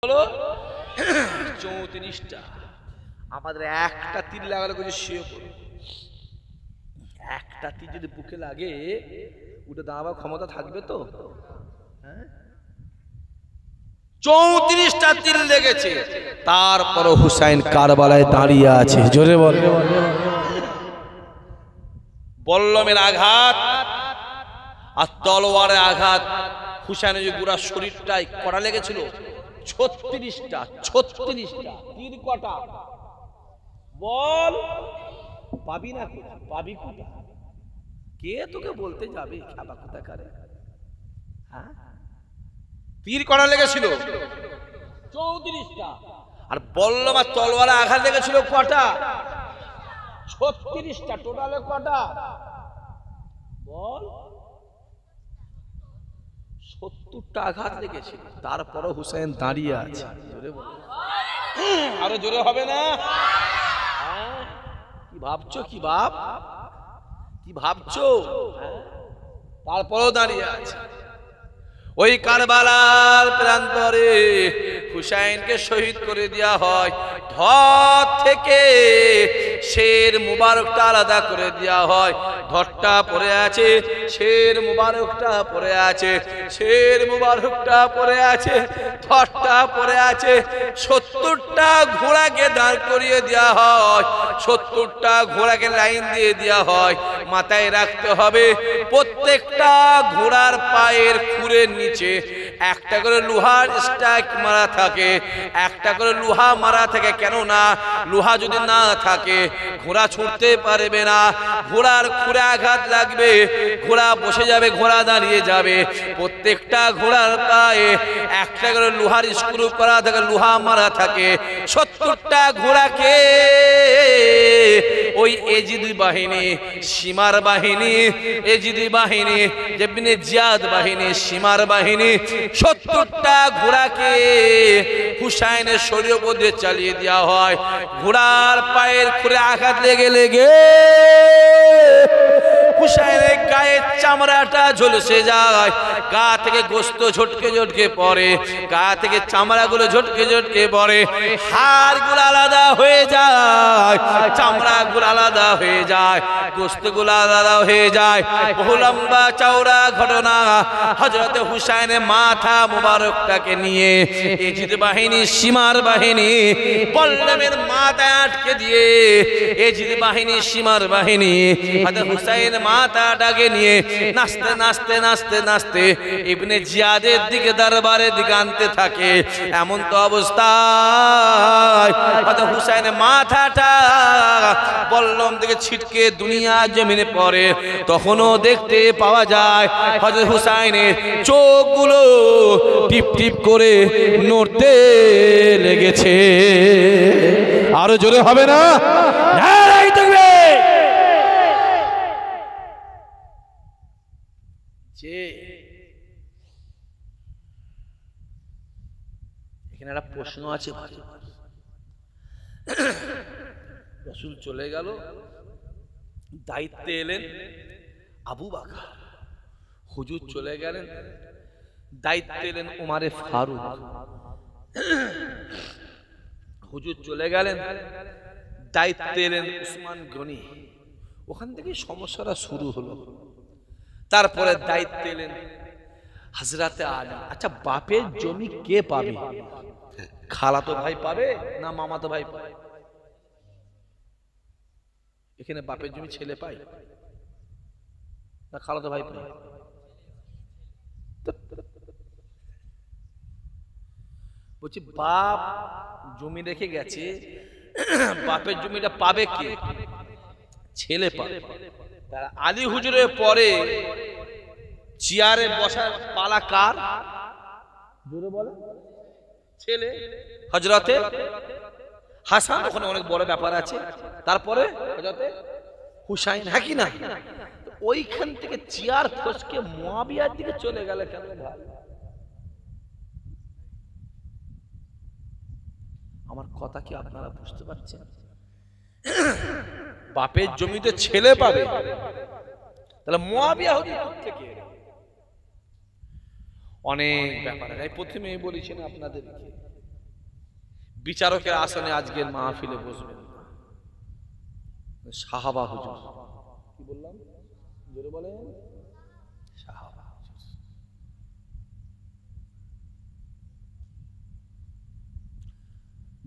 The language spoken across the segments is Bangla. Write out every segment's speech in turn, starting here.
হলো 34টা। আমাদের একটা তীর লাগালে কিছু শুয়ে পড়ে, একটা তীর যদি বুকে লাগে উঠে দাঁড়াবার ক্ষমতা থাকবে তো? হ্যাঁ, 34টা তীর লেগেছে, তারপরও হুসাইন কারবালায় দাঁড়িয়ে আছে। জোরে বল। বল্লমের আঘাত আর তলোয়ারের আঘাত হুসাইনের যে পুরা শরীরটাই কটা লেগেছিল? 36টা। 36টা তীর কটা বল? পাবি না, পাবি কোথা? কে তোকে বলতে যাবে খাবা কোথা করে? হ্যাঁ, তীর কটা লেগেছিল? 34টা। আর বল্লম আর তলোয়ারে আঘাত লেগেছিল কটা? 36টা। টোটালে কটা বল? 70টা আঘাত লেগেছিল, তারপরও হুসাইন দাঁড়িয়ে আছে। জোরে বল, আরো জোরে হবে না? কি ভাবছো? কি ভাবছো? তারপরও দাঁড়িয়ে আছে। ওই কারবালার প্রান্তরে হুসাইনকে শহীদ করে দেওয়া হয়। ধর থেকে শের মুবারকটা আলাদা করে দেওয়া হয়। ধরটা পড়ে আছে, শের মুবারকটা পড়ে আছে, শের মুবারকটা পড়ে আছে, ধরটা পড়ে আছে। 70টা ঘোড়াকে দাঁড় করিয়ে দেওয়া হয়, 70টা ঘোড়াকে লাইন দিয়ে দেওয়া হয়। মাথায় রাখতে হবে প্রত্যেকটা ঘোড়ার পায়ের খুরের নিচে একটা করে লোহার স্ট্রাইক মারা থাকে, একটা করে লোহা মারা থাকে। কেন না, লোহা যদি না থাকে ঘোড়া ছুটতে পারবে না, ঘোড়ার খুরে আঘাত লাগবে, ঘোড়া বসে যাবে, ঘোড়া দাঁড়িয়ে যাবে। প্রত্যেকটা ঘোড়ার পায়ে একটা করে লোহার স্ক্রু করা থাকে, লোহা মারা থাকে। 70টা ঘোড়াকে ওই এজিদি বাহিনী, সীমার বাহিনী, এজিদি বাহিনী, যেমনি জিয়াদ বাহিনী, সীমার বাহিনী, 70টা ঘোড়াকে হুসাইনের শরীর উপর দিয়ে চালিয়ে দেওয়া হয়। ঘোড়ার পায়ের খুরে আঘাত লেগে হুসাইনের গায়ের চামড়াটা ঝলসে যায়, গা থেকে গোস্ত ঝটকে পড়ে, গা থেকে চামড়াগুলো ঝটকে পড়ে, হাড়গুলো আলাদা হয়ে যায়, চামড়াগুলো আলাদা হয়ে যায়, গোস্তগুলো আলাদা হয়ে যায়। বহু লম্বা চওড়া ঘটনা। হযরত হুসাইনের মাথা মুবারকটাকে নিয়ে এজিদ বাহিনী, সীমার বাহিনী বল্লমের মাথায় আটকে দিয়ে এজিদ বাহিনী, সীমার বাহিনী হযরত হুসাইন মাথাটাকে নিয়ে নাচতে নাচতে নাচতে নাচতে ইবনে জিয়াদের দিকে, দরবারের দিকে আনতে থাকে। এমন তো অবস্থায় হযরত হুসাইনের মাথাটা বল্লম থেকে ছিটকে দুনিয়া জমিনে পড়ে। তখনও দেখতে পাওয়া যায় হযরত হুসাইনের চোখগুলো টিপ টিপ করে নড়তে লেগেছে। আরো জোরে হবে না? নারায়ে তাকবীর। এখানে একটা প্রশ্ন আছে ভাই। রাসূল চলে গেল, দায়িত্বে এলেন আবু বকর। হুজুর চলে গেলেন, দায়িত্বে এলেন ওমরে ফারুক। হুজুর চলে গেলেন, দায়িত্বে এলেন উসমান গনি। ওখান থেকে সমস্যাটা শুরু হলো। তারপরে দায়িত্বে এলেন হযরতে আলী। আচ্ছা, বাপের জমি কে পাবে? খালাতো ভাই পাবে না মামাতো ভাই পাবে? এখানে বাপের জমি ছেলে পায় না খালাতো ভাই পায়? বলছি, বাপ জমি রেখে গেছে, বাপের জমিটা পাবে কে? ছেলে পাবে। আলী হুজুরের পরে চেয়ারে বসার পালা কার? জোরে বলে। ছেলে হযরতে হাসান। ওখানে অনেক বড় ব্যাপার আছে। তারপরে হযরতে হুসাইন, হ্যাঁ কি না? ওইখান থেকে চেয়ার ফসকে মুয়াবিয়ার দিকে চলে গেল কেন ভাই? আমার কথা কি আপনারা বুঝতে পারছেন? বাপের জমিতে ছেলে পাবে, তাহলে মুয়াবিয়া হুজুর থেকে অনেক ব্যাপার। প্রথমেই বলেছেন আপনাদেরকে বিচারকের আসনে আজকের মাহফিলে বসবেন সাহাবা হুজুর। কি বললাম জোরে বলেন? সাহাবা হুজুর।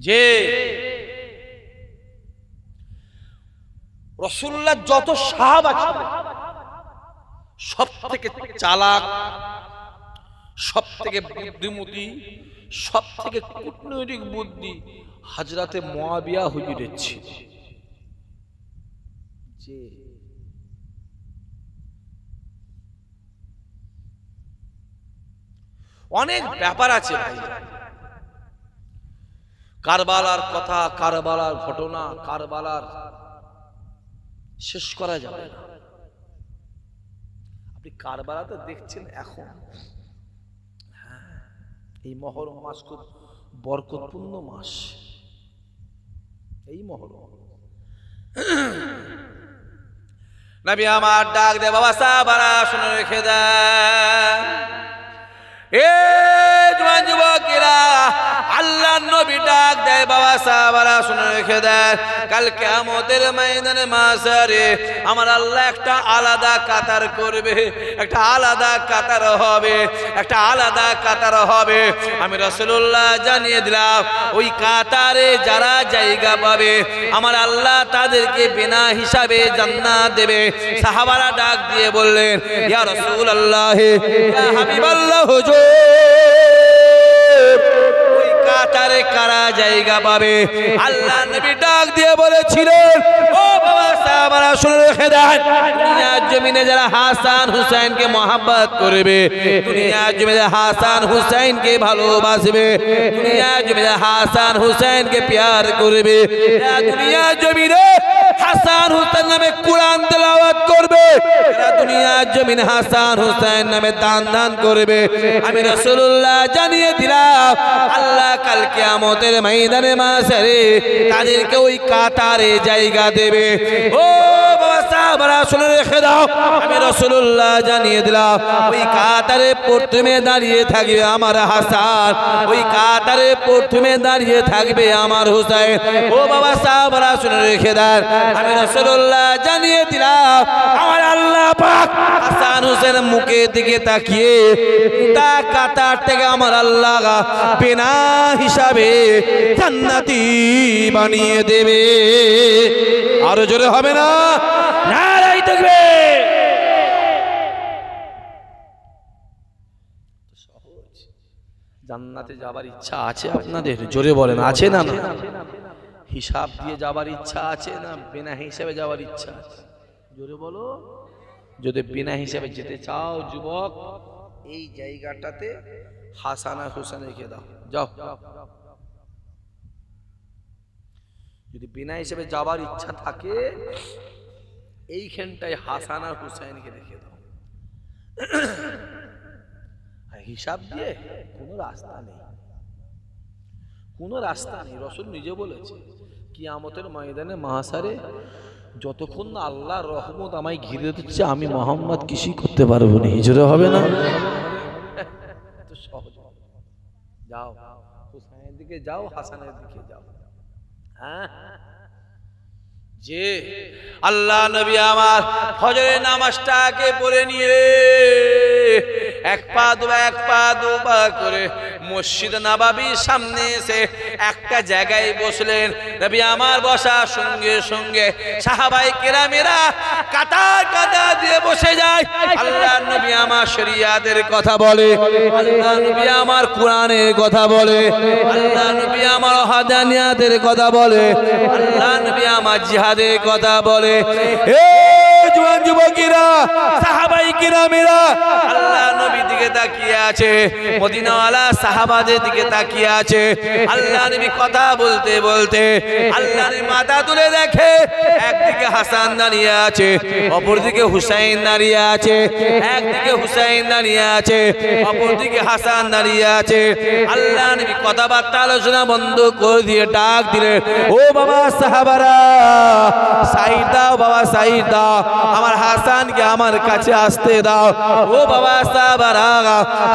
যে রাসূলুল্লাহ যত সাহাবা ছিলেন সব থেকে চালাক, সব থেকে বুদ্ধিমতী, সব থেকে কূটনৈতিক বুদ্ধি হযরতে মুআবিয়া হুজুরের ছিল। যে অনেক ব্যাপার আছে ভাই, কারবালার কথা, কারবালার ঘটনা, কারবালার শেষ করা যাবে না। আপনি কারবালাতে দেখছেন এখন, এই মহরম মাস খুব বরকতপূর্ণ মাস। এই মহরম নবী আমার ডাক দে, বাবা সাহাবারা শুনে রেখে দেন, এ জওয়ান যুবকেরা, আল্লাহ নবী ডাক দেয়, বাবা সাহাবারা শুনে রেখে দেন, কাল কিয়ামতের ময়দানে মাশারে আমার আল্লাহ একটা আলাদা কাতার করবে, একটা আলাদা কাতার হবে, একটা আলাদা কাতার হবে। আমি রাসূলুল্লাহ জানিয়ে দিলাম, ওই কাতারে যারা জায়গা পাবে আমার আল্লাহ তাদেরকে বিনা হিসাবে জান্নাত দেবে। সাহাবারা ডাক দিয়ে বললেন, ইয়া রাসূলুল্লাহ, ইয়া হাবিবাল্লাহ হুজুর, ওই কাতারে কারা জায়গা পাবে? আল্লাহ নবী ডাক দিয়ে বলেছিলেন, ও বাবা সাহাবারা শুনে রেখে দেন, দুনিয়ার জমিনে যারা হাসান হুসাইনকে মহব্বত করবে, দুনিয়ার জমিনে হাসান হুসাইনকে ভালোবাসবে, দুনিয়ার জমিনে হাসান হুসাইনকে প্যার করবে, দুনিয়ার জমিনে হাসান হুসাইন নামে কোরআন তেলাওয়াত করবে, দুনিয়ার জমিনে হাসান হুসাইন নামে দান করবে, আমি রাসূলুল্লাহ জানিয়ে দিলাম আল্লাহ কাল কিয়ামতের ময়দানে মাশারে তাদেরকে ওই কাতারে জায়গা দেবে। ও বাবা সাহাবারা শুনে রেখে দাও, আমি রাসূলুল্লাহ জানিয়ে দিলাম, ওই কাতারে প্রথমে দাঁড়িয়ে থাকবে আমার হাসান, ওই কাতারে প্রথমে দাঁড়িয়ে থাকবে আমার হুসাইন। ও বাবা সাহাবারা শুনে রেখে দেন, আমি রাসূলুল্লাহ জানিয়ে দিলাম, আমার আল্লাহ পাক হাসান হুসাইনের মুখের দিকে তাকিয়ে তা কাতার থেকে আমার আল্লাহ বিনা হিসাবে জান্নাতি বানিয়ে দেবে। আরো জোরে হবে না? নারাই তাকবীর। জান্নাতে যাবার ইচ্ছা আছে আপনাদের? জোরে বলেন, আছে না? না হিসাব দিয়ে যাবার ইচ্ছা আছে না বিনা হিসাবে যাওয়ার ইচ্ছা আছে? জোরে বলো। যদি বিনা হিসাবে যেতে চাও যুবক, এই জায়গাটাতে হাসান আর হুসাইন রেখে দাও, যাও। যদি বিনা হিসাবে যাবার ইচ্ছা থাকে, এইখানটায় হাসান আর হুসাইনকে রেখে দাও। হিসাব দিয়ে কোনো রাস্তা নেই, কোনো রাস্তা নেই। রাসূল নিজে বলেছে, কিয়ামতের ময়দানে মাহশারে যতক্ষণ না আল্লাহর রহমত আমায় ঘিরে দিচ্ছে, আমি মুহাম্মদ কিছুই করতে পারবো না। হিজরে হবে না? তো সহজ। যাও হুসাইনের দিকে যাও, হাসানের দিকে যাও। হ্যাঁ, যে আল্লাহ নবী আমার ফজরের নামাজটাকে পড়ে নিয়ে এক পা দুপা করে মসজিদ নববীর সামনে এসে একটা জায়গায় বসলেন। নবী আমার বসার সঙ্গে সঙ্গে সাহাবায়ে কেরামেরা কাতার কাতার দিয়ে বসে যায়। আল্লাহ নবী আমার শরিয়াতের কথা বলে, আল্লাহ নবী আমার কোরআনের কথা বলে, আল্লাহ নবী আমার হাদানিয়াতের কথা বলে, আল্লাহ নবী আমার জিহাদের কথা বলে। এ জওয়ান যুবকেরা, সাহাবায়ে কেরামেরা আল্লাহ নবীর দিকে তাকিয়ে আছে, মদিনাওয়ালা সাহাবাদের দিকে তাকিয়ে আছে। আল্লাহ নবী কথা বলতে বলতে আল্লাহ নবী মাথা তুলে দেখে, একদিকে হাসান দাঁড়িয়ে আছে, অপরদিকে হুসাইন দাঁড়িয়ে আছে, একদিকে হুসাইন দাঁড়িয়ে আছে, অপরদিকে হাসান দাঁড়িয়ে আছে। আল্লাহ নবী কথাবার্তা আলোচনা বন্ধ করে দিয়ে ডাক দিলেন, ও বাবা সাহাবারা, সাইড দাও বাবা, সাইড দাও, আমার হাসানকে আমার কাছে আসতে দাও। ও বাবা সাহাবারা,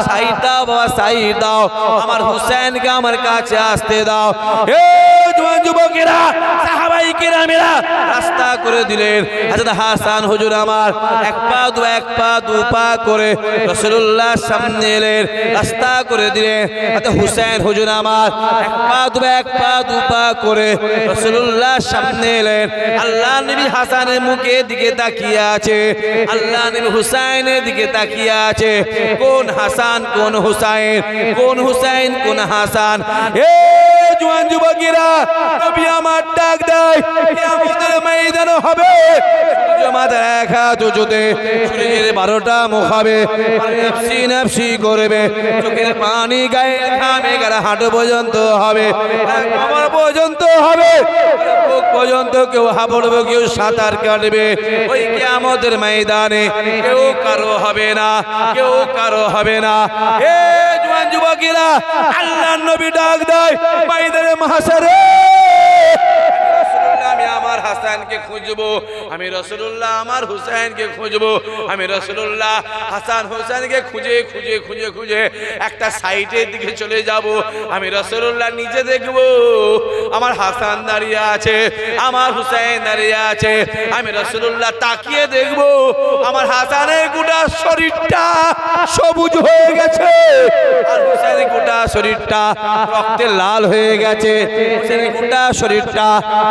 সাইড দাও বাবা, সাইড দাও, আমার হুসাইনকে আমার কাছে আসতে দাও। এ জওয়ান যুবকেরা, সাহাবায়ে কেরামেরা রাস্তা করে দিলেন। হযরত হাসান হুজুর আমার এক পা দু পা করে রাসূলুল্লাহর সামনে এলেন, রাস্তা করে দিলেন। হযরত হুসাইন হুজুর আমার এক পা দু পা করে রাসূলুল্লাহর সামনে এলেন। আল্লাহ নবী হাসানের মুখের দিকে তাকিয়ে আছে, আল্লাহ নবী হুসাইনের দিকে তাকিয়ে আছে। কোন হাসান কোন হুসাইন, কোন হুসাইন কোন হাসান? এ জওয়ান যুবকেরা, নবী আমার ডাক দেয়, কিয়ামতের ময়দানে হবে মাথার এক হাত উঁচুতে, সূর্যের 12টা মুখ হবে, নাফসি নাফসি করবে, চোখের পানি গায়ে ঘামে গেলে হাঁটু পর্যন্ত হবে, কমর পর্যন্ত হবে, বুক পর্যন্ত কেউ হাঁপড়বে, কেউ সাঁতার কাটবে। ওই কিয়ামতের ময়দানে কেউ কারো হবে না, কেউ কারো হবে না। হে জওয়ান যুবকেরা, আল্লাহর নবী ডাক দেয় ময়দানে মাহশারে, আমি আমার হাসানকে খুঁজবো, আমি রাসূলুল্লাহ আমার হুসাইনকে খুঁজবো, আমি রাসূলুল্লাহ হাসান হুসাইনকে খুঁজে খুঁজে খুঁজে খুঁজে একটা সাইডের দিকে চলে যাব। আমি রাসূলুল্লাহ নিজে দেখবো আমার হাসান দাঁড়িয়ে আছে, আমার হুসাইন দাঁড়িয়ে আছে। আমি রাসূলুল্লাহ তাকিয়ে দেখবো আমার হাসানের গোটা শরীরটা সবুজ হয়ে গেছে, আর হুসাইনের গোটা শরীরটা রক্তে লাল হয়ে গেছে, হুসাইনের গোটা শরীরটা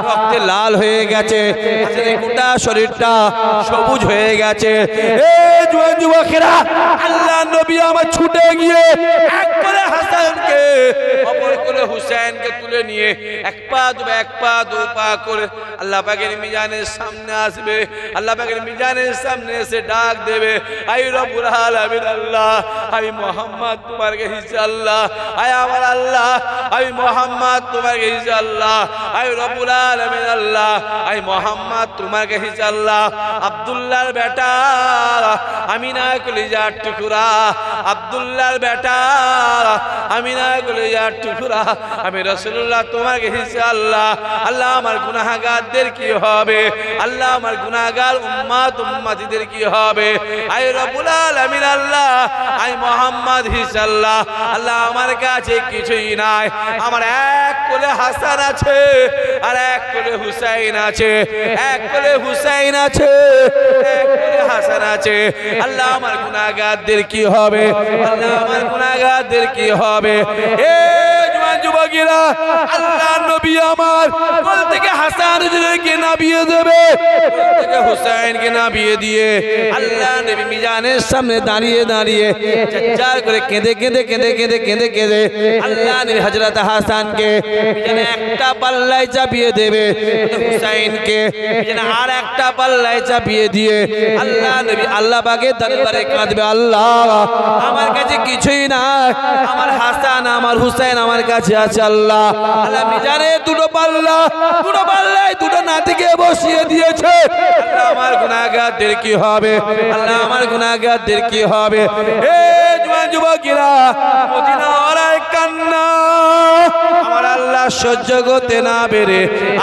রক্তে লাল হয়ে গেছে, হাসানের গোটা শরীরটা সবুজ হয়ে গেছে। এ জওয়ান যুবকেরা, আল্লাহ নবী আমার ছুটে গিয়ে এক করে হাসানকে অপর করে হুসাইনকে তুলে নিয়ে এক পা দু পা করে আল্লাহ পাকের মিজানের সামনে আসবে। আল্লাহ পাকের মিজানের সামনে এসে ডাক দেবে, আই রব্বুল আলামিন আল্লাহ, আমি মুহাম্মদ তোমার কাছে আল্লাহ, আয় আমার আল্লাহ, আমি মুহাম্মদ তোমার কাছে আল্লাহ, আই রব্বুল আলামিন আল্লাহ, আই মুহাম্মদ তোমার কাছে আল্লাহ। আব্দুল্লাহর বেটা আমিনা কলিজার টুকরা, আব্দুল্লাহর বেটা আমিনা কলিজার টুকরা, আমি রাসূলুল্লাহ তোমার কাছে আল্লাহ। আল্লাহ আমার গুনাহগারদের কি হবে, আল্লাহ আমার গুনাহগার উম্মতিদের কি হবে? আই রব্বুল আলামিন আল্লাহ, আই মুহাম্মদ হিসাল্লাহ, আল্লাহ আমার কাছে কিছুই নাই, আমার এক কোলে হাসান আছে আর এক কোলে হুসাইন আছে, এক কোলে হুসাইন আছে, এক কোলে হাসান আছে। আল্লাহ আমার গুনাহগারদের কি হবে, আল্লাহ আমার গুনাহগারদের কি হবে? এ জওয়ান যুবকেরা, আল্লাহ নবী আমার কোল থেকে হাসান হুজুরকে নামিয়ে দেবে, কোল থেকে হুসাইনকে নামিয়ে দিয়ে আল্লাহ নবী মিজানের সামনে দাঁড়িয়ে দাঁড়িয়ে চাচার করে কেঁদে কেঁদে কেঁদে কেঁদে কেঁদে কেঁদে আল্লাহ নবী হযরত হাসানকে মিজানে একটা পাল্লায় চাপিয়ে দেবে, হুসাইনকে মিজানে আর একটা পাল্লায় চাপিয়ে দিয়ে আল্লাহ নবী আল্লাহ পাকের দরবারে কাঁদবে, আল্লাহ আমার কাছে কিছুই না, আমার হাসান আমার হুসাইন আমার কাছে আছে আল্লাহ। আল্লাহ মিজানে দুটো পাল্লায় দুটো নাতিকে বসিয়ে দিয়েছে, আল্লাহ আমার গুনাহগারদের কি হবে, আল্লাহ আমার গুনাহগারদের কি হবে? এ জওয়ান যুবকেরা, মদিনাওয়ালার কান্না আমার আল্লাহ সহ্য করতে না পেরে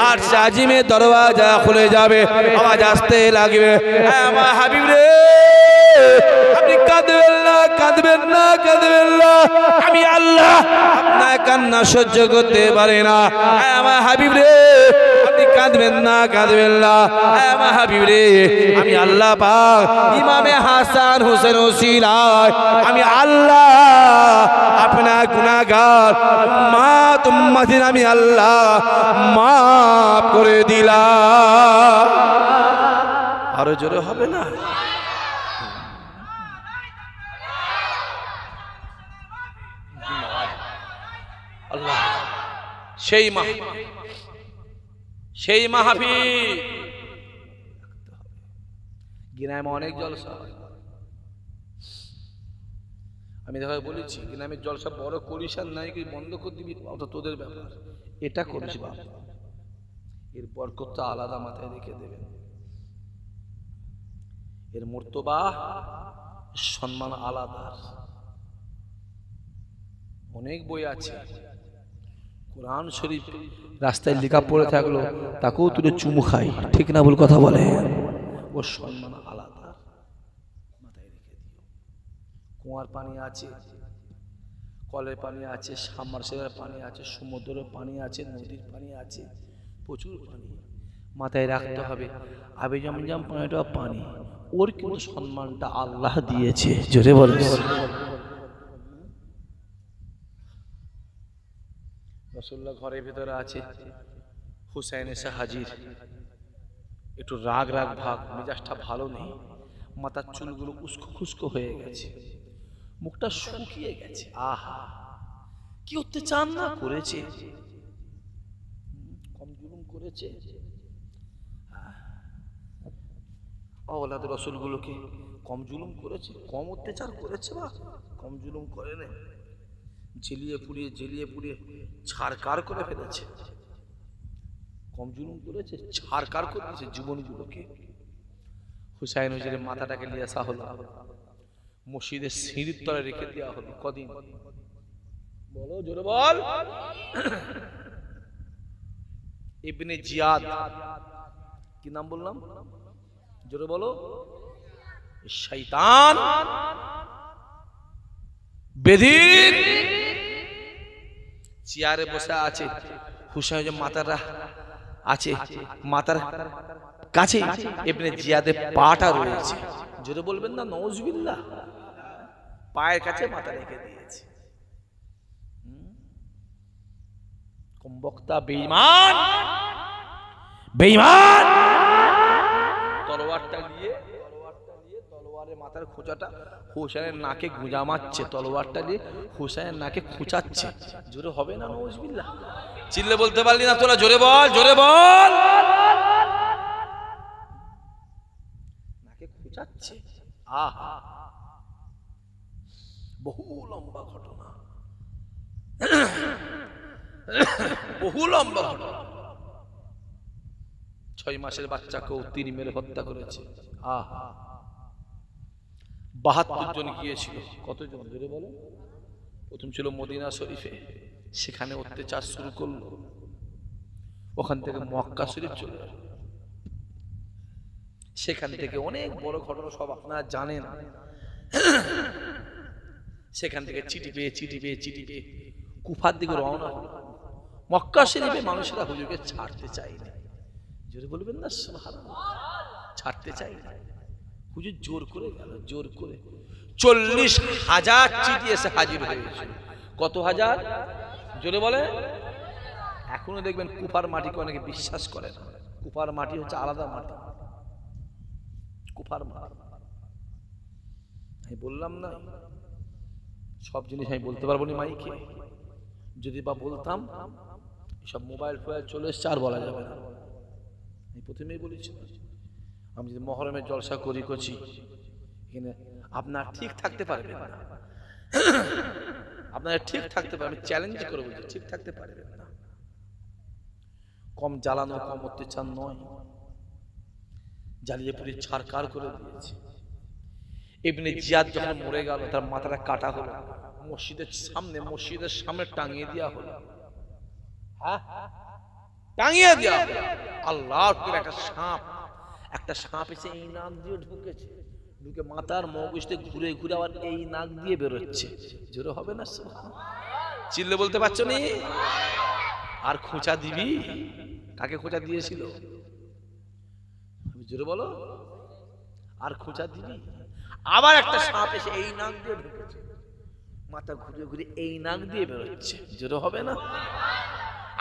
আর আজিমে দরওয়াজা খুলে যাবে, আওয়াজ আসতে লাগবে, আমার হাবিব রে আপনি কাঁদবেন না, কাঁদবেন না, কাঁদবেন না, আমি আল্লাহ আপনার কান্না সহ্য করতে পারে না। আমার হাবিব রে আপনি কাঁদবেন না, কাঁদবেন না, আমার হাবিব রে আমি আল্লাহ পাক ইমামে হাসান হোসেন ওসিলায় আমি আল্লাহ আপনার গুনাহগার উম্মতির আমি আল্লাহ মাফ করে দিলাম। আরো জোরে হবে না? আল্লাহ সেই মাহফিল গ্রামে অনেক জলসা হয়, আমি দেখা বলেছি গ্রামের জলসা বড় করিস আর নাই বন্ধ করে দিবি, ওটা তোদের ব্যাপার, এটা করিস বাপ, এর বরকতটা আলাদা মাথায় রেখে দেবেন, এর মর্তবা সম্মান আলাদা। অনেক বই আছে, কোরআন শরীফ রাস্তায় লেখা পড়ে থাকলো তাকেও তুলে চুমু খাই, ঠিক না ভুল কথা বলে, ওর সম্মান আলাদা, মাথায় রেখে দিও। কুয়ার পানি আছে, কলের পানি আছে, সাবমার্সিবলের পানি আছে, সমুদ্রের পানি আছে, নদীর পানি আছে, প্রচুর পানি। মাথায় রাখতে হবে আবে জমজম পানিটা পানি, ওর কিন্তু সম্মানটা আল্লাহ দিয়েছে। জোরে বলে রাসূলুল্লাহ ঘরের ভিতরে আছে, হুসাইন এসে হাজির, একটু রাগ রাগ ভাব, মেজাজটা ভালো নেই, মাথার চুলগুলো উস্কো খুস্কো হয়ে গেছে, মুখটা শুকিয়ে গেছে। আহা, কি অত্যাচার না করেছে, কম জুলুম করেছে আওলাদ রাসূলগুলোকে, কম জুলুম করেছে, কম অত্যাচার করেছে বা কম জুলুম করে না, জ্বালিয়ে পুড়িয়ে ছারকার করে ফেলেছে, কম জুলুম করেছে, ছারকার করে দিয়েছে জীবনগুলোকে। হুসাইন হুজুরের মাথাটাকে নিয়ে আসা হলো, মসজিদের সিঁড়ির তলে রেখে দেওয়া হলো। কদিন? বলো, জোরে বল। ইবনে জিয়াদ, কি নাম বললাম? জোরে বলো। শয়তান বেদিন চেয়ারে বসে আছে, হুসাইন মাথাটা আছে, মাথার কাছে ইবনে জিয়াদের পাটা রয়েছে। জোরে বলবেন না নাউজুবিল্লাহ। পায়ের কাছে মাথা রেখে দিয়েছে। কমবক্তা বেঈমান, বেঈমান। তলোয়ারটা নিয়ে তলোয়ারের মাথার খোঁচাটা হুসাইনের নাকে গুঁজা মারছে, তলোয়ারটা দিয়ে হুসাইনের নাকে খুঁচাচ্ছে। জোরে হবে না নাউজুবিল্লাহ? চিল্লে বলতে পারলি না তোরা? জোরে বল, জোরে বল। নাকে খুঁচাচ্ছে। আহা, বহু লম্বা ঘটনা, বহু লম্বা ঘটনা। 6 মাসের বাচ্চাকেও তীর মেরে হত্যা করেছে। আহা, 72 জন গিয়েছিল। কতজন জোরে বলো? প্রথম ছিল মদিনা শরীফে, সেখানে অত্যাচার শুরু করলো। ওখান থেকে মক্কা শরীফ চলে গেল, সেখান থেকে অনেক বড় ঘটনা সব আপনারা জানেন। সেখান থেকে চিঠি পেয়ে কুফার দিকে রওনা হলো। মক্কা শরীফে মানুষেরা হুজুরকে ছাড়তে চায়নি। জোরে বলবেন না সুবহানাল্লাহ? ছাড়তে চায়নি। হুজুর জোর করে গেল, জোর করে 40,000 চিঠি এসে হাজির হয়েছে। কত হাজার? জোরে বলে। এখনো দেখবেন কুফার মাটিকে অনেকে বিশ্বাস করে না। কুফার মাটি হচ্ছে আলাদা মাটি, কুফার মাটি। আমি বললাম না সব জিনিস আমি বলতে পারবো না মাইকে, যদি বা বলতাম সব মোবাইল ফোবাইল চলে এসছে, আর বলা যাবে না। আমি প্রথমেই বলেছি, আমি যদি মহরমের জলসা করছি এখানে আপনার ঠিক থাকতে পারবেন না, আপনারা ঠিক থাকতে পারবেন, আমি চ্যালেঞ্জ করে বলছি, ঠিক থাকতে পারবেন না। কম জ্বালানো, কম অত্যাচার নয়, জ্বালিয়ে পুড়িয়ে ছারকার করে দিয়েছে। ইবনে জিয়াদ যখন মরে গেল, তার মাথাটা কাটা হলো, মসজিদের সামনে টাঙিয়ে দেওয়া হলো। হ্যাঁ, টাঙিয়ে দেওয়া হলো। আল্লাহ, একটা সাপ এসে এই নাক দিয়ে ঢুকেছে, ঢুকে মাথার মগজতে ঘুরে আবার এই নাক দিয়ে বেরোচ্ছে। জোরে হবে না? চিল্লে বলতে পারছো নি? আর খোঁচা দিবি? কাকে খোঁচা দিয়েছিল? জোরে বলো। আর খোঁচা দিবি? আবার একটা সাপ এসে এই নাক দিয়ে ঢুকেছে, মাথা ঘুরে এই নাক দিয়ে বেরোচ্ছে। জোরে হবে না?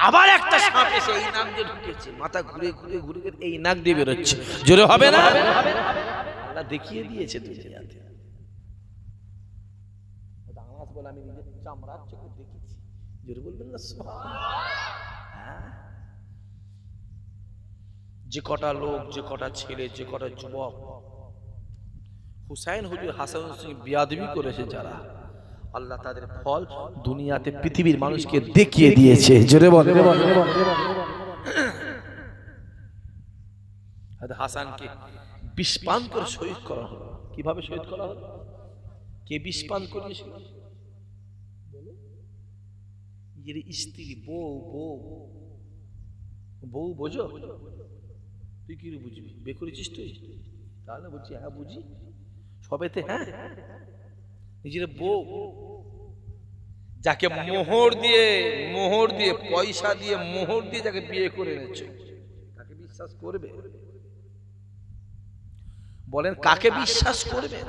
আবার একটা সাপ এসে এই নাক দিয়ে ঢুকেছে, মাথা ঘুরে এই নাক দিয়ে বেরোচ্ছে। জোরে হবে না? আল্লাহ দেখিয়ে দিয়েছে দুনিয়াতে। আনাস বলে আমি নিজের চামড়ার চোখে দেখেছি। জোরে বলবেন না সুবহানাল্লাহ? যে কটা লোক, যে কটা ছেলে, যে কটা যুবক হুসাইন হুজুর হাসান হুসাইন বিয়াদবি করেছে যারা, আল্লাহ তাদের ফল দুনিয়াতে পৃথিবীর মানুষকে দেখিয়ে দিয়েছে। জোরে বল। হাসানকে বিষপান করে শহীদ করা হলো। কিভাবে শহীদ করা হলো? কে বিষপান করিয়েছিল? স্ত্রী, বউ বোঝো? তুই কি বুঝবি? বে করেছিস তুই? তাহলে বলছি হ্যাঁ বুঝি, সবেতে হ্যাঁ। নিজের বউ যাকে মোহর দিয়ে পয়সা দিয়ে মোহর দিয়ে যাকে বিয়ে করে এনেছো, তাকে বিশ্বাস করবে? বলেন কাকে বিশ্বাস করবে?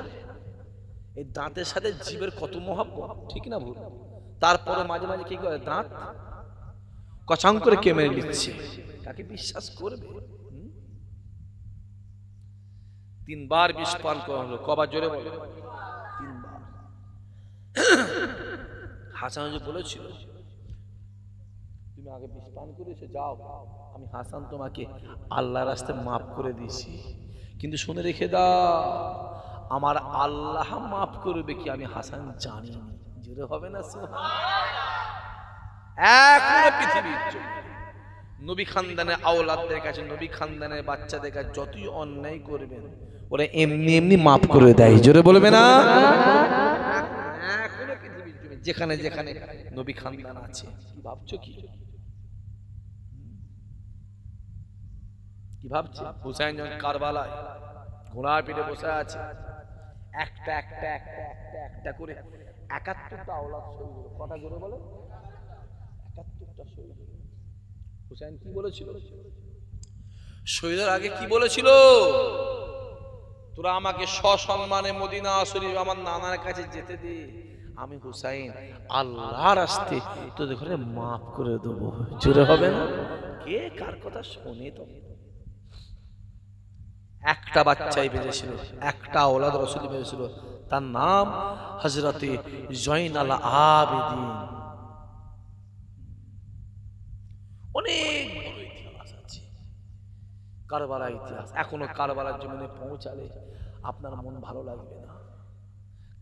এই দাঁতের সাথে জীবের কত মহব্বত, ঠিক না ভুল? তারপরে মাঝে মাঝে কি করে, দাঁত কচাং করে কে মেরে নিচ্ছে, কাকে বিশ্বাস করবে? 3 বার বিষ পান করলো, কবার জোরে বলে? 3 বার। হাসান যে বলেছিল তুমি আগে বিষ পান করেছো, যাও আমি হাসান তোমাকে আল্লাহর রাস্তায় মাফ করে দিয়েছি, কিন্তু শুনে রেখে দাও আমার আল্লাহ মাফ করবে কি আমি হাসান জানি। জোরে হবে না এখনো পৃথিবীর নবী খানদানের আওলাদদের কাছে, নবী খানদানের বাচ্চাদের কাছে যতই অন্যায় করবেন ওরা এমনি এমনি মাফ করে দেয়। জোরে বলবে না? এখনো পৃথিবীর যেখানে যেখানে নবী খানদান আছে, কি ভাবছো? কি ভাবছে? হুসাইন যখন কারবালায় ঘোড়ার পিঠে বসে আছে, একটা একটা একটা একটা একটা করে 71টা আওলাদ শহীদ হলো। কটা জোরে বলে? 71টা শহীদ হলো। হুসাইন কি বলেছিল? শহীদের আগে কি বলেছিল? তোরা আমাকে সসম্মানে মদিনা শরীফ আমার নানার কাছে যেতে দে, আমি হুসাইন আল্লাহর রাস্তায় তোদের ঘরে মাফ করে দেবো। জোরে হবে না? কে কার কথা শোনে? তো একটা বাচ্চাই বেঁচেছিল, একটা আওলাদ রাসূল বেঁচেছিল, তার নাম হযরতে জয়নাল আবেদিন। অনেক বড় ইতিহাস আছে কারবালার ইতিহাস। এখনো কারবালার জমিনে পৌঁছালে আপনার মন ভালো লাগবে না।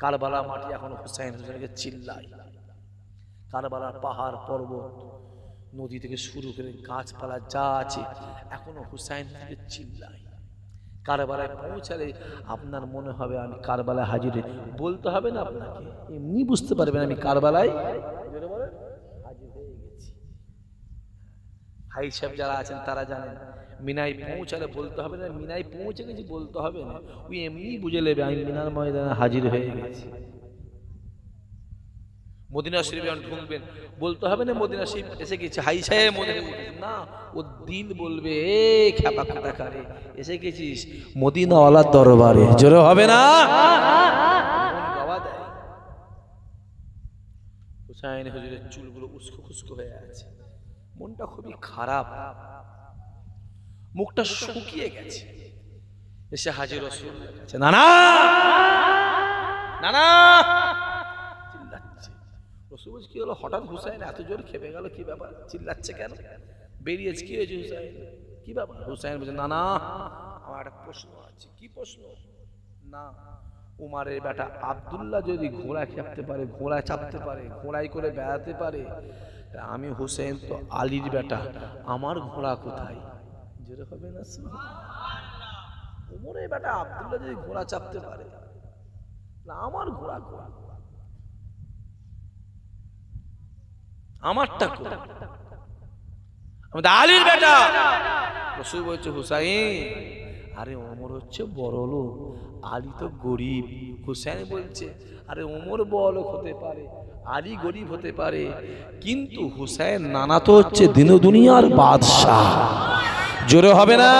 কারবালা মাটি এখনো হুসাইন হুসাইনকে চিল্লায়। কারবালার পাহাড় পর্বত নদী থেকে শুরু করে গাছপালা যা আছে এখনো হুসাইন থেকে চিল্লায়। কারবালায় পৌঁছালে আপনার মনে হবে আমি কারবালায় হাজির। বলতে হবে না আপনাকে, এমনি বুঝতে পারবেন আমি কারবালায় হাজির হয়ে গেছি। ভাই সাহেব যারা আছেন তারা জানেন, মিনায় পৌঁছালে বলতে হবে না মিনায় পৌঁছে গেছি, বলতে হবে না, ওই এমনি বুঝে নেবে আমি মিনার ময়দানে হাজির হয়ে গেছি। মদিনা শরীফে যখন ঢুকবেন বলতে হবে না মদিনা শরীফ এসে গেছে, হাই সাহেব মদিনা না, ও দিল বলবে এ খ্যাপা খাতা কারে এসে গেছিস মদিনাওয়ালার দরবারে। জোরে হবে না? গাওয়া দেয়। হুসাইন হুজুরের চুলগুলো উস্কো খুস্কো হয়ে আছে, মনটা খুবই খারাপ, মুখটা শুকিয়ে গেছে। এসে হাজির রাসূল না না না না চিল্লাচ্ছে। রাসূল কি হলো হঠাৎ? হুসাইন এত জোর খেপে গেল, কি ব্যাপার চিল্লাচ্ছে কেন? বেরিয়েছে কি হয়েছে হুসাইন, কি ব্যাপার? হুসাইন বলছে না না আমার একটা প্রশ্ন আছে। কি প্রশ্ন? না উমারের বেটা আব্দুল্লাহ যদি ঘোড়া চাপতে পারে, ঘোড়া চাপতে পারে, ঘোড়ায় করে বেড়াতে পারে, আমি হুসেন তো আলীর বেটা, আমার ঘোড়া কোথায়? জোরে হবে না? উমরের বেটা আব্দুল্লাহ যদি ঘোড়া চাপতে পারে, আমার ঘোড়া কোথায়? আমারটা কোথায়? আমাদের আলীর বেটা। রাসূল বলছে হুসাইন আরে ওমর হচ্ছে বড় লোক, আলী তো গরিব। হুসাইন বলছে আরে ওমর বড় লোক হতে পারে, আলী গরিব হতে পারে, কিন্তু হুসাইন নানা তো হচ্ছে দিন দুনিয়ার বাদশাহ। জোরে হবে না?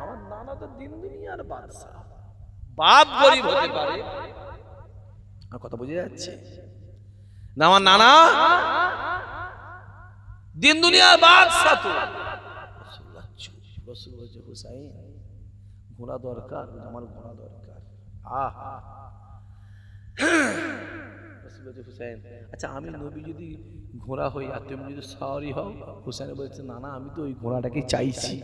আমার নানা তো দিন দুনিয়ার বাদশাহ, বাপ গরিব হতে পারে। আর কথা বুঝে যাচ্ছে না? আমার নানা দিন দুনিয়ার বাদশাহ। তো রাসূল বলছে হুসাইন ঘোড়া দরকার, আমার ঘোড়া দরকার। রাসূল বলছে হুসাইন আচ্ছা আমি নবী যদি ঘোড়া হই আর তুমি যদি সওয়ারি হও? হুসাইন বলছে না না আমি তো ওই ঘোড়াটাকে চাইছি।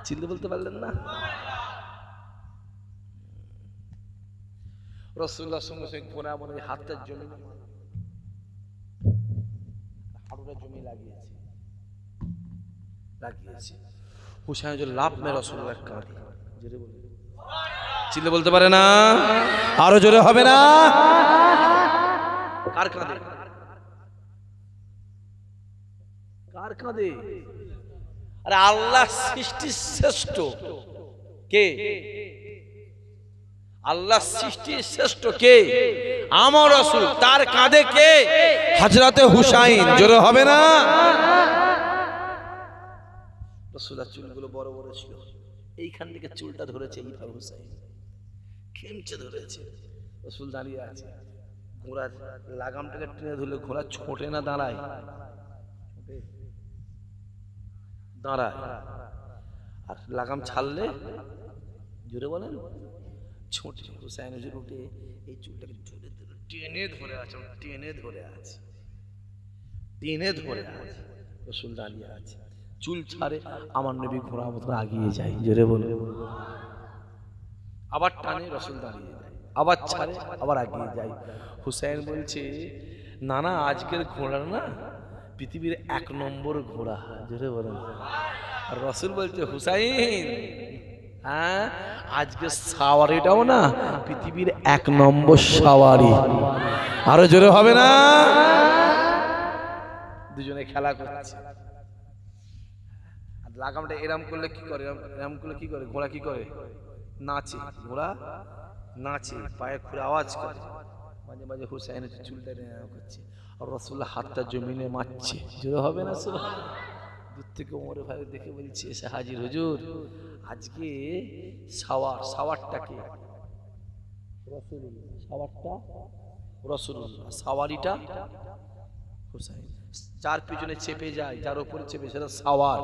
চিল্লে বলতে পারলেন না? রাসূলুল্লাহ সঙ্গে সঙ্গে ঘোড়া মনে হাতটার জমি হাড়ুটা জমি লাগিয়েছে। হুসাইন যে লাভ মে রাসূলুল্লাহ কাঁদে। জোরে বলে চিল্লে বলতে পারে না? আরো জোরে হবে না? কার কাঁদে? কার কাঁদে? আরে আল্লাহ সৃষ্টির শ্রেষ্ঠ কে? আল্লাহ সৃষ্টির শ্রেষ্ঠ কে? আমার রাসূল, তার কাঁধে কে? হযরতে হুসাইন। জোরে হবে না? রাসূলের চুলগুলো বড় বড় ছিল, এইখান থেকে চুলটা ধরেছে এইভাবে হুসাইন খেমচে ধরেছে। রাসূল দাঁড়িয়ে আছে, ঘোড়ার লাগামটাকে টেনে ধরলে ঘোড়া ছোটে না দাঁড়ায়? দাঁড়ায়। আর লাগাম ছাড়লে জোরে বলেন ছোটে। হুসাইন হুজুর উঠে এই চুলটাকে জোরে ধরে টেনে ধরে আছে, টেনে ধরে আছে, টেনে ধরে আছে। রাসূল দাঁড়িয়ে আছে, চুল ছাড়ে, আমার নবী ঘোড়া মতো আগিয়ে যায়। জোরে বলে আবার টানে, রাসূল দাঁড়িয়ে যায়, আবার ছাড়ে, আবার আগিয়ে যায়। হুসাইন বলছে, না না, আজকের ঘোড়া না পৃথিবীর 1 নম্বর ঘোড়া। জোরে বলেন। আর রাসূল বলছে, হুসাইন, হ্যাঁ, আজকে সাওয়ারিটাও না পৃথিবীর 1 নম্বর সাওয়ারি। আরো জোরে হবে না? দুজনে খেলা করছে। আর লাগামটা এরম করলে কি করে? এরম করলে কি করে? ঘোড়া কি করে? নাচে। ঘোড়া নাচে, পায়ে খুলে আওয়াজ করে। মাঝে মাঝে হুসাইনের চুলটা এরম করছে, আর রাসূলুল্লাহ হাতটা জমিনে মারছে। জোরে হবে না? সুবহানাল্লাহ। দূর থেকে ওমর ভাই দেখে বলছে, এসে হাজির হুজুর, আজকে সাওয়ারটাকে রাসূলুল্লাহ, সাওয়ারটা রাসূলুল্লাহ, সাওয়ারিটা হুসাইন। যার পিছনে চেপে যায়, যার উপরে চেপে, সেটা সাওয়ার।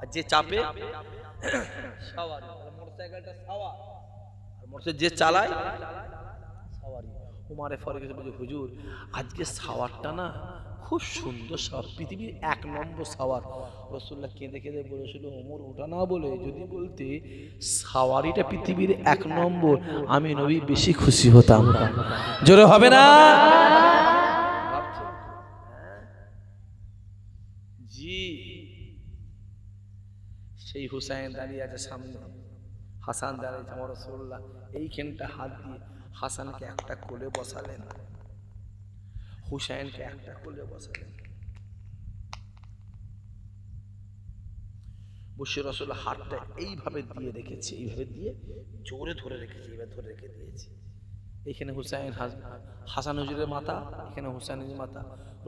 আর যে চাপে সাওয়ার। মোটরসাইকেলটা সাওয়ার, আর মোটরসাইকেল যে চালায় সাওয়ারি। উমারে ফারুক এসে বলছে, হুজুর, আজকে সাওয়ারটা না খুব সুন্দর সাওয়ার, পৃথিবীর 1 নম্বর সাওয়ার। রাসূলুল্লাহ কেঁদে কেঁদে বলেছিল, ওমর ওটা না বলে যদি বলতে সাওয়ারিটা পৃথিবীর 1 নম্বর, আমি নবী বেশি খুশি হতাম। জোরে হবে না? জি। সেই হুসাইন দাঁড়িয়ে আছে সামনে, হাসান দাঁড়িয়েছে। আমার রাসূলুল্লাহ এইখানটা হাত দিয়ে হাসানকে একটা কোলে বসালেন, হুসাইনকে একটা কোলে বসালেন। বসে রাসূলুল্লাহ হাতটা এইভাবে দিয়ে রেখেছে, এইভাবে দিয়ে জোরে ধরে রেখেছে, এইভাবে ধরে রেখে দিয়েছে। এখানে হুসাইন, হাসান হুজুরের মাথা, এখানে হুসাইনের মাথা।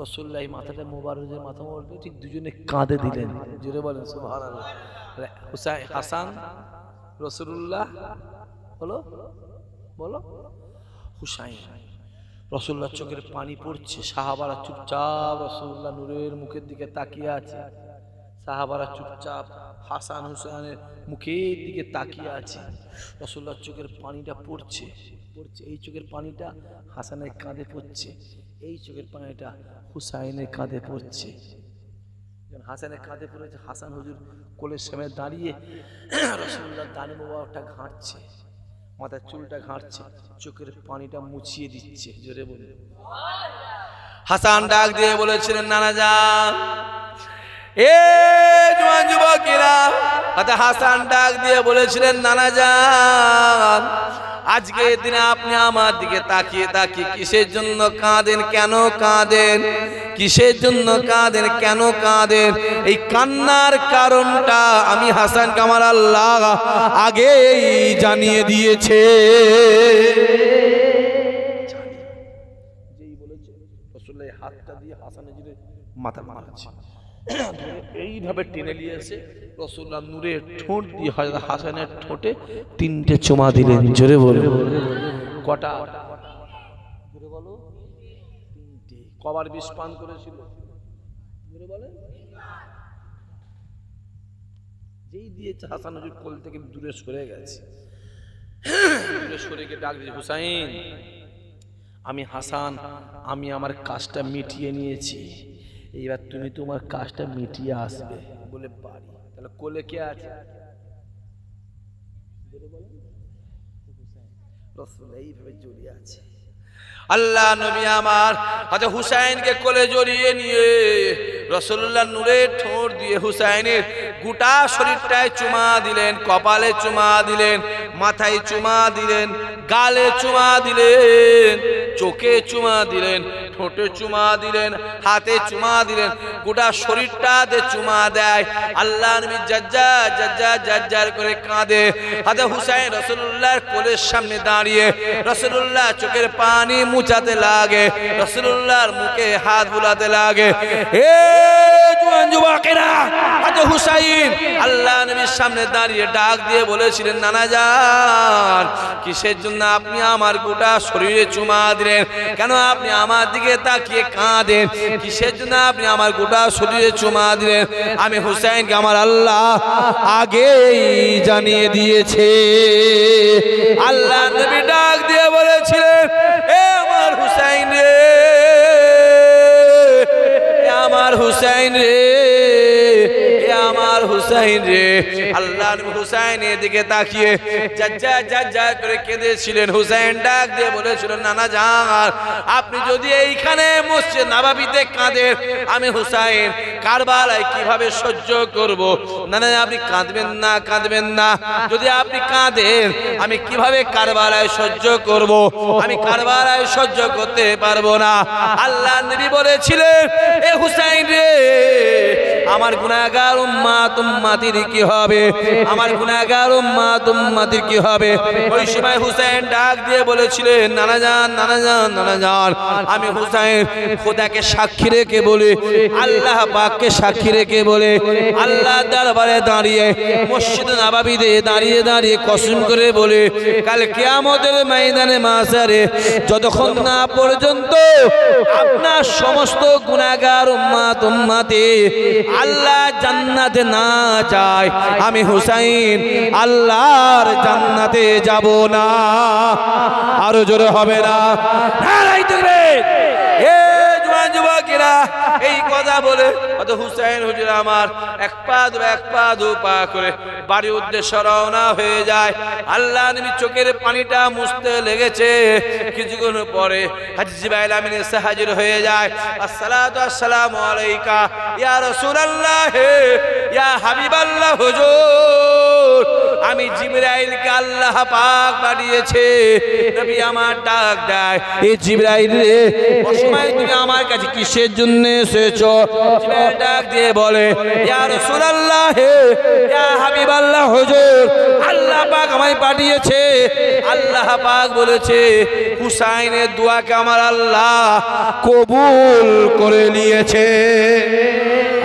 রাসূলুল্লাহ এই মাথাটা মোবারকের মাথা মোবারক ঠিক দুজনে কাঁধে দিলেন। জোরে বলেন সুবহানাল্লাহ। হুসাইন, হাসান, রাসূলুল্লাহ, বলো বলো, হুসাইন। রাসূলুল্লাহ চোখের পানি পড়ছে, সাহাবারা চুপচাপ রাসূলুল্লাহ নূরের মুখের দিকে তাকিয়ে আছে। সাহাবারা চুপচাপ হাসান হুসাইনের মুখের দিকে তাকিয়ে আছে। রাসূলুল্লাহ চোখের পানিটা পড়ছে, পড়ছে। এই চোখের পানিটা হাসানের কাঁধে পড়ছে, এই চোখের পানিটা হুসাইনের কাঁধে পড়ছে। যখন হাসানের কাঁধে পড়েছে, হাসান হুজুর কোলের সামনে দাঁড়িয়ে রাসূলুল্লাহ দাড়ি মোবারকটা ঘাঁটছে, মাথার চুলটা ঘাঁটছে, চোখের পানিটা মুছিয়ে দিচ্ছে। জোরে বলুন। হাসান ডাক দিয়ে বলেছিলেন, নানা যান, এ জওয়ান যুবকেরা, হাসান ডাক দিয়ে বলেছিলেন, নানা যান, আজকে দিনে আপনি আমার দিকে তাকিয়ে তাকিয়ে কিসের জন্য কাঁদেন? কেন কাঁদেন? কিসের জন্য কাঁদেন? কেন কাঁদেন? এই কান্নার কারণটা আমি হাসান কামাল আল্লাহ আগেই জানিয়ে দিয়েছে। যেই বলেছে রাসূলুল্লাহ হাতটা দিয়ে হাসানের মাথা মারছে, এইভাবে টেনে নিয়েছে। রাসূলুল্লাহ নূরের ঠোঁট দিয়ে হযরত হাসানের ঠোঁটে 3টে চুমা দিলেন। জোরে বলো। কটা? জোরে বলো। 3টে। কবার বিষ পান করেছিল? জোরে বলেন। যেই দিয়েছে হাসান হুজুর কোল থেকে দূরে সরে গেছে, দূরে সরে গিয়ে ডাক দিয়ে, হুসাইন, আমি হাসান, আমি আমার কাজটা মিটিয়ে নিয়েছি, এইবার তুমি তোমার কাজটা মিটিয়ে আসবে বলে পারি। তাহলে কোলে কে আছে? রাসূল এইভাবে জড়িয়ে আছে। আল্লাহ নবী আমার হযরত হুসাইনকে কোলে জড়িয়ে নিয়ে রাসূলুল্লাহ নূরের ঠোঁট দিয়ে হুসাইনের গোটা শরীরটায় চুমা দিলেন, কপালে চুমা দিলেন, মাথায় চুমা দিলেন, গালে চুমা দিলেন, চোখে চুমা দিলেন, ঠোঁটে চুমা দিলেন, হাতে চুমা দিলেন, গোটা শরীরটাতে চুমা দেয়। আল্লাহ নবী জাজ্জার করে কাঁদে। হাতে হুসাইন রাসূলুল্লাহর কোলের সামনে দাঁড়িয়ে রাসূলুল্লাহ চোখের পানি মুছাতে লাগে, রাসূলুল্লাহর মুখে হাত বুলাতে লাগে। এ জওয়ান যুবকেরা, হাতে হুসাইন আল্লাহ নবীর সামনে দাঁড়িয়ে ডাক দিয়ে বলেছিলেন, নানা জান, কিসের জন্য আপনি আমার গোটা শরীরে চুমা দিলেন? কেন আপনি আমার দিকে তাকিয়ে কাঁদেন? কিসের জন্য আপনি আমার গোটা শরীরে চুমা দিলেন? আমি হুসাইনকে আমার আল্লাহ আগেই জানিয়ে দিয়েছে। আল্লাহ নবী ডাক দিয়ে বলেছিলেন, এ আমার হুসাইন রে, আমার হুসাইন রে, আমার হুসাইন রে। আল্লাহ নবী হুসাইনের দিকে তাকিয়ে জাজ্জার করে কেঁদেছিলেন। হুসাইন ডাক দিয়ে বলেছিলেন, নানা জান, আপনি যদি এইখানে মসজিদ নববীতে কাঁদেন, আমি হুসাইন কারবালায় কিভাবে সহ্য করব? নানা, আপনি কাঁদবেন না, কাঁদবেন না। যদি আপনি কাঁদেন, আমি কিভাবে কারবালায় সহ্য করব? আমি কারবালায় সহ্য করতে পারবো না। আল্লাহ নবী বলেছিলেন, এ হুসাইন রে, আমার গুনাহগার উম্মত উম্মতির কি হবে? আমার গুনাহগার উম্মত উম্মতির কি হবে? ওই সময় হুসাইন ডাক দিয়ে বলেছিলেন, নানা জান, নানা জান, নানা জান, আমি হুসাইন খোদাকে সাক্ষী রেখে বলে, আল্লাহ পাককে সাক্ষী রেখে বলে, আল্লাহ দরবারে দাঁড়িয়ে মসজিদ নববীতে দাঁড়িয়ে দাঁড়িয়ে কসম করে বলে, কাল কিয়ামতের ময়দানে মাশারে যতক্ষণ না পর্যন্ত আপনার সমস্ত গুনাহগার উম্মত উম্মতি আল্লাহ জান্নাতে না যায়, আমি হুসাইন আল্লাহর জান্নাতে যাব না। আরো জোরে হবে না? নারায়ে তাকবীর। এ জওয়ান যুবকেরা, এই কথা বলে অত হুসাইন হুজুর আমার এক পা দু পা করে বাড়ির উদ্দেশ্যে রওনা হয়ে যায়। আল্লাহ নবী চোখের পানিটা মুছতে লেগেছে। কিছুক্ষণ পরে হাজী জিবরাইল আমিন এসে হাজির হয়ে যায়। আসসালাতু আসসালামু আলাইকা ইয়া রাসূলুল্লাহ, ইয়া হাবিবাল্লাহ হুজুর, আমি জিবরাইলকে আল্লাহ পাক পাঠিয়েছে। নবী আমার ডাক দেয়, এই জিবরাইল রে, অসময়ে তুমি আমার কাছে কিসের জন্য এসেছো? জিবরাইল ডাক দিয়ে বলে, ইয়া রাসূলুল্লাহ, ইয়া হাবিবাল্লাহ হুজুর, আল্লাহ পাক আমায় পাঠিয়েছে। আল্লাহ পাক বলেছে, হুসাইনের দোয়াকে আমার আল্লাহ কবুল করে নিয়েছে।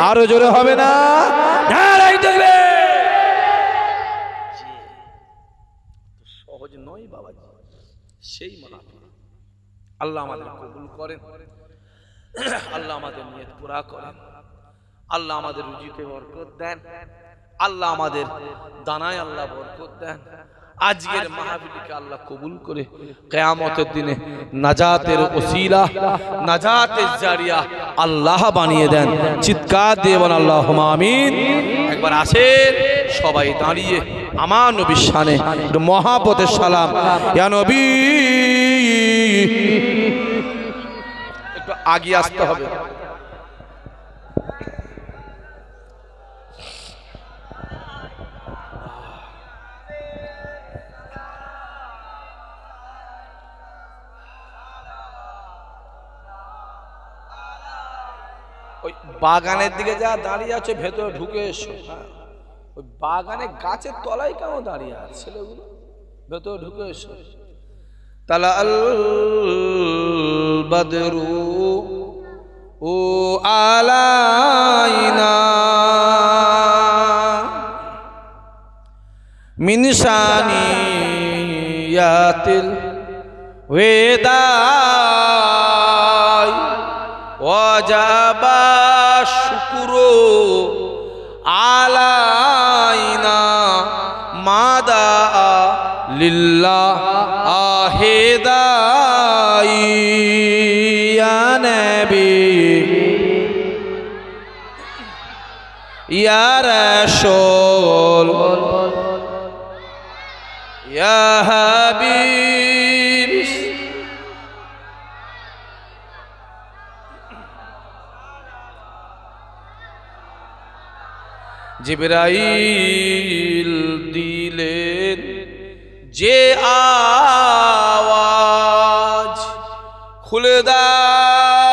আরো জোরে হবে না? নারায়ে তাকবীর। সহজ নয় বাবাজি, সেই মুনাফিক। আল্লাহ আমাদের কবুল করেন, আল্লাহ আমাদের নিয়ত পুরা করেন, আল্লাহ আমাদের রুজিতে বরকত দেন, আল্লাহ আমাদের দানায় আল্লাহ বরকত দেন। আজকের মাহফিলকে আল্লাহ কবুল করে কিয়ামতের দিনে নাজাতের ওসিলা, নাজাতের জারিয়া আল্লাহ বানিয়ে দেন। চিৎকার দিয়ে বলেন আল্লাহুম্মা আমিন। একবার আসেন সবাই দাঁড়িয়ে আমার নবীর শানে একটু মহাব্বতের সালাম। ইয়া নবী, একটু আগে আসতে হবে। ওই বাগানের দিকে যা দাঁড়িয়ে আছে, ভেতরে ঢুকে এসো। ওই বাগানে গাছের তলায় কেন দাঁড়িয়ে আছে ছেলেগুলো? ভেতরে ঢুকে এসো। তালা আল বদরু ও আলাইনা মিন শানিয়াতিল ওয়েদাই ওয়াজাবা শুকরু আলাইনা মাদা লিল্লাহ আহেদাই ইয়া নবী ইয়া রাসূল ইয়া হাবিব। জিবরাইল দিলেন যে আওয়াজ, খুলে দাও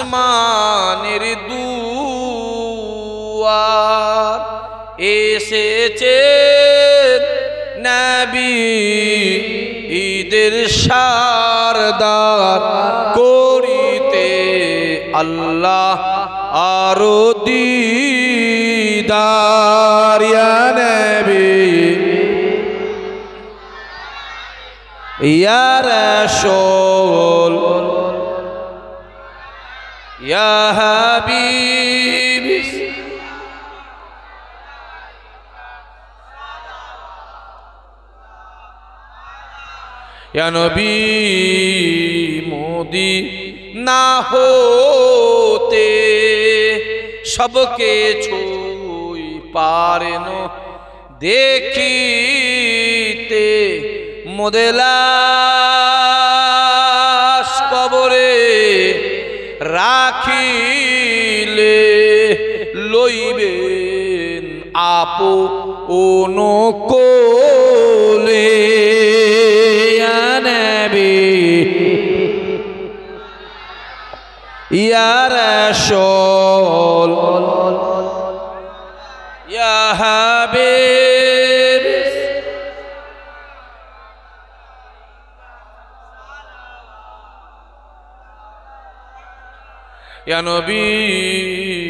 আসমানের দুয়ার এসেছে নবী ঈদের শারদার করিতে আল্লাহ আরো দিদার ইয়া নবী ইয়া রাসূল ইয়া হাবিব ইয়া নবী মদিনা হতে সবকে ছুঁই পারেন দেখিতে মোদেলাস কবরে রাখিলে লইবেন আপন কোলে ইয়া নবী ইয়া রাসূল ইয়া হাবিব ইয়া নবী